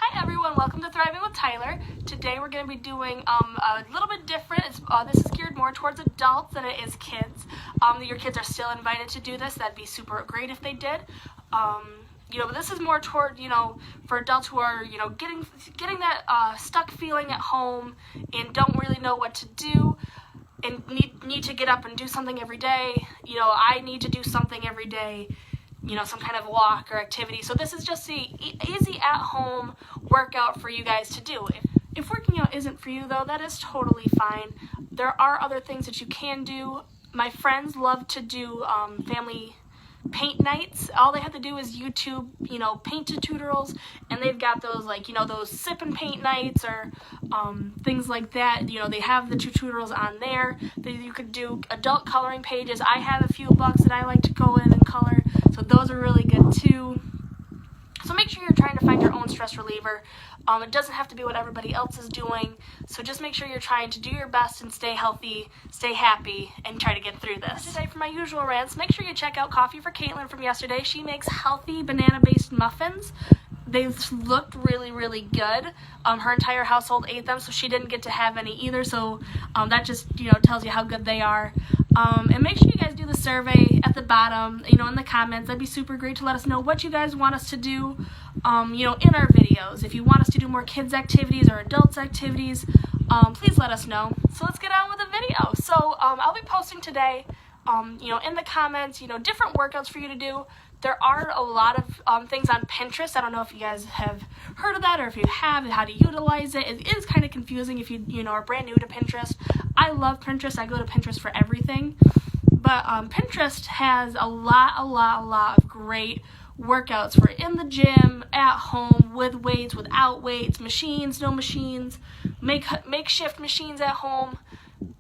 Hi everyone, welcome to Thriving with Tyler. Today we're going to be doing a little bit different. This is geared more towards adults than it is kids. Your kids are still invited to do this. That'd be super great if they did. But this is more toward, for adults who are, getting that stuck feeling at home and don't really know what to do and need to get up and do something every day. I need to do something every day. Some kind of walk or activity. So this is just the easy at-home workout for you guys to do. If working out isn't for you, though, that is totally fine. There are other things that you can do. My friends love to do family paint nights. All they have to do is YouTube, paint tutorials, and they've got those, those sip and paint nights or things like that. They have the tutorials on there. You could do adult coloring pages. I have a few books that I like to go in and color, so those are really good too. So make sure you're trying to find your own stress reliever. It doesn't have to be what everybody else is doing, so just make sure you're trying to do your best and stay healthy, stay happy, and try to get through this. Today, for my usual rants, make sure you check out Coffee for Caitlin from yesterday. She makes healthy banana-based muffins. They looked really, really good. Her entire household ate them, so she didn't get to have any either, so that just, tells you how good they are. And make sure you guys do the survey at the bottom, in the comments. That'd be super great to let us know what you guys want us to do, in our videos. If you want us to do more kids activities or adults activities, please let us know. So let's get on with the video. So I'll be posting today, in the comments, different workouts for you to do. There are a lot of things on Pinterest. I don't know if you guys have heard of that, or if you have, how to utilize it. It is kind of confusing if you are brand new to Pinterest. I love Pinterest. I go to Pinterest for everything. But Pinterest has a lot of great workouts for in the gym, at home, with weights, without weights, machines, no machines, makeshift machines at home.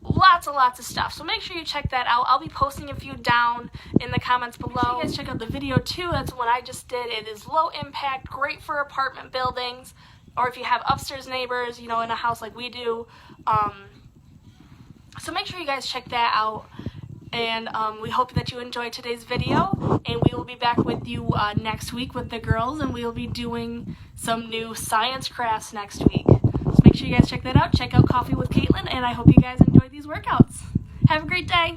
Lots of stuff. So make sure you check that out. I'll be posting a few down in the comments below. Make sure you guys check out the video too. That's what I just did. It is low impact, great for apartment buildings, or if you have upstairs neighbors, in a house like we do. So make sure you guys check that out. And we hope that you enjoyed today's video. And we will be back with you next week with the girls, and we will be doing some new science crafts next week. So make sure you guys check that out. Check out Coffee with Caitlin, and I hope you guys enjoy these workouts. Have a great day.